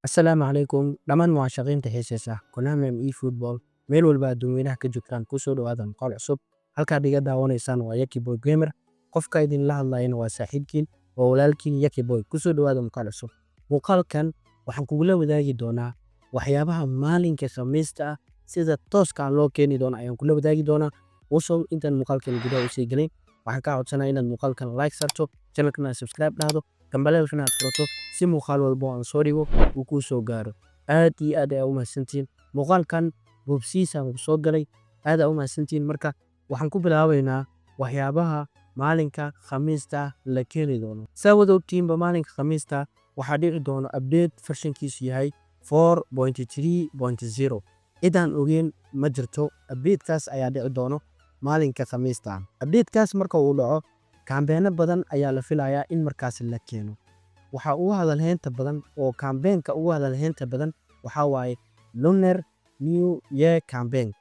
Asalaamu calaykum dhammaan muwaashaqeynta heesaysa Konami eFootball meel walba adduunweynaha ka joogtaan ku soo dhawaada muuqaal cusub halkaad iga daawanaysaan waa Yaki Boy Gamer qofka idinla hadlayana waa saaxiibkiin oo walaalkiin Yaki Boy ku soo dhawaada muuqaal cusub muuqaalkan waxaan kugula wadaagi doonaa waxyaabaha maalinka Khamiista ah sida tooska loo keeni doono ayaan kula wadaagi doonaa wasoo intaan muuqaalkan gudaha u sii galin waxaan ka codsanayaa inaad muuqaalkan like sarto channelkana subscribe dhahdo kambalelkana aad furato si muuqaal walba oo aan soo dhigo uu kuu soo gaaro aad iyo aad ayaa u mahadsantiin muuqaalkan boobsiisa uu soo galay aad ayaa u mahadsantiin marka waxaan ku bilaabaynaa waxyaabaha maalinka Khamiista la keeni doono saawada ogtiinba maalinka Khamiista waxaa dhici doono update versionkiisu yahay 4.3.0 idaan ogeyn ma jirto updatekaas ayaa dhici doono maalinka Khamiista updatekaas marka uu dhaco kambeeno badan ayaa la filayaa in markaas la keeno waxa uu hadalheynta badan oo kambeenka ugu hadalheynta badan waxa waaye Lunar New Year campaign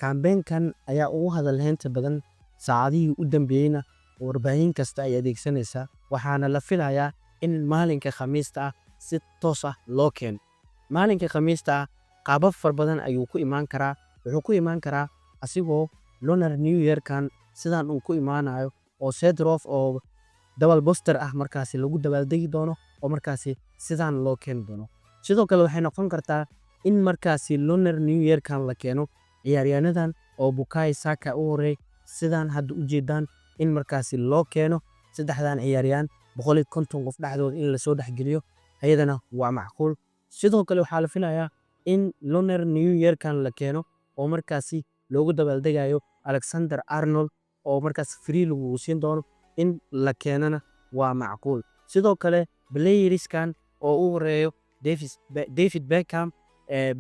kambeenkan ayaa ugu hadalheynta badan saacadihii u dambeeyayna warbaahin kasta ay adeegsanaysaa waxaana la filayaa in maalinka Khamiista ah si toos ah loo keeno maalinka Khamiista ah qaabab far badan ayuu ku imaan karaa wuxuu ku imaan karaa asigoo Lunar New Year kan sidaan uu ku imaanayo oo set-off oo double booster ah markaasi lagu dabaaldegi doono oo markaasi sidaan loo keeni doono sidoo kale waxay noqon kartaa in markaasi Lunar New Year kan la keeno ciyaaryaanadan oo Bukayo Saka u horeey sidaan hadda u jeedaan in markaasi loo keeno saddexdan ciyaaryaan 150 qof dhexdooda in la soo dhaxgeliyo ayadana waa macquul sidoo kale waxaa la filayaa in Lunar New Year kan la keeno oo markaasi loogu dabaaldegayo Alexander Arnold oo markaas free lagu siin doono in la keenana waa macquul sidoo kale playerskan oo u horeeyo David Beckham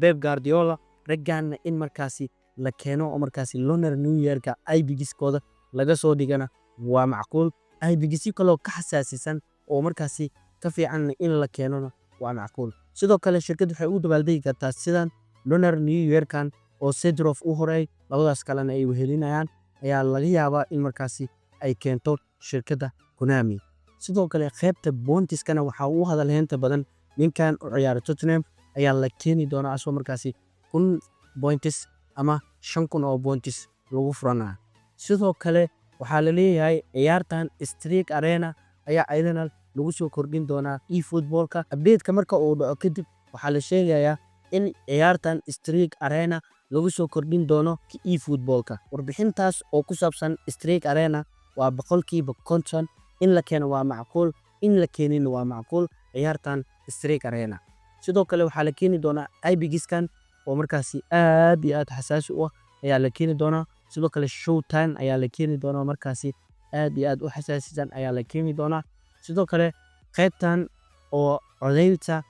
Pep Guardiola raggan in markaasi la keeno oo markaasi Lunar New Year ka IBGiskooda laga soo dhigana waa macquul IBGsi kale ka xasaasisan oo markaasi ka fiican in la keeno waa macquul sidoo kale shirkadu waxay u dabaaldegi kartaa sidaan Lunar New Year kan oo set-off u horeey labadaas kalena ay wehelinayaan ayaa laga yaabaa in markaasi ay keento shirkadda Konami sidoo kale qaybta bontiskana waxa uu hadalheynta badan ninkan u ciyaara Tottenham ayaa la keeni doonaa asoo markaasi 1000 points ama 5000 oo points lagu furana sidoo kale waxaa la leeyahay ciyaartan Streak Arena ayaa ayadana lagu soo kordhin doonaa eFootballka update-ka marka uu dhaco kadib waxaa la sheegayaa in ciyaartan Streak Arena lagu soo kordhin doono eFootballka warbixintaas oo ku saabsan Streak Arena waa 100% in la keeno waa macquul in la keenin waa macquul ciyaartan Streak Arena sidoo kale waxaa la keeni doonaa IBGiskan oo markaasi aad iyo aad xasaasi u ah ayaa la keeni doonaa sidoo kale Showtime ayaa la keeni doonaa markaasi aad iyo aad u xasaasisan ayaa la keeni doonaa sidoo kale qaybtan oo codeynta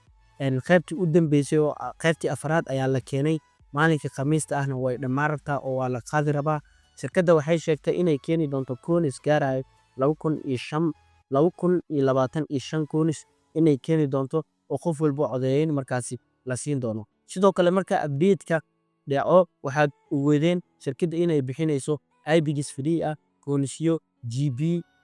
qaybtii u dambeysay oo qaybtii afraad ayaa la keenay maalinka Khamiista ahna way dhamaartaa oo waa la qaadi rabaa shirkadda waxay sheegtay inay keeni doonto koonis gaarayo 2025 koonis inay keeni doonto oo qof walba codeeyeen markaasi la siin doono sidoo kale marka update-ka dhaco waxaad uweedeen shirkadda inay bixinayso IBGis free ah koonisyo GB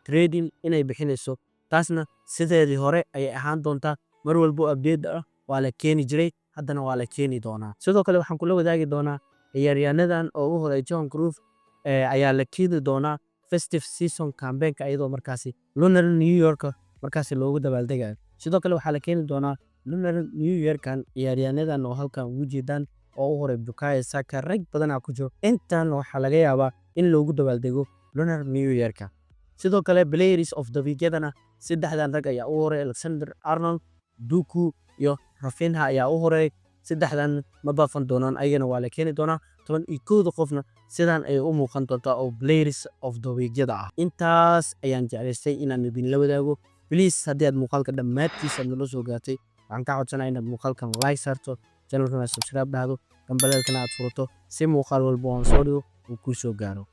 trading inay bixinayso taasna sideedii hore ayay ahaan doontaa mar walba update ah waa la keeni jiray haddana waa la keeni doonaa sidoo kale waxaan kula wadaagi doonaa ciyaaryaanadan oo u horeey John Cruyff ayaa la keeni doonaa festive season campaign iyadoo markaasi Lunar New Year markaasi loogu dabaaldegayo sidoo kale waxaa la keeni doonaa Lunar New Year kan ciyaaryaanadan oo halkan ugu jeedaan oo u horeey Bukayo Saka rag badan ku jiro intaan waxaa laga yaabaa in loogu dabaaldego Lunar New Year ka sidoo kale players of the week-yadana saddexdan rag ayaa u horeey Alexander Arnold Duku iyo Rafinha ayaa u horeey saddexdan ma baafan doonaan ayagana waa la keeni doonaa 11 qofna sidaan ay u muuqan doontaa oo players of the week-yada ah intaas ayaan jeclaystay inaan idin la wadaago please haddii aad muuqaalka dhammaadkiisa nala soo gaartay waxaan ka codsanayaa inaad muuqaalkan like sarto channelkana subscribe dhahdo kambalelkana aad furato si muuqaal walba oo aan soo dhigo uu kuu soo gaaro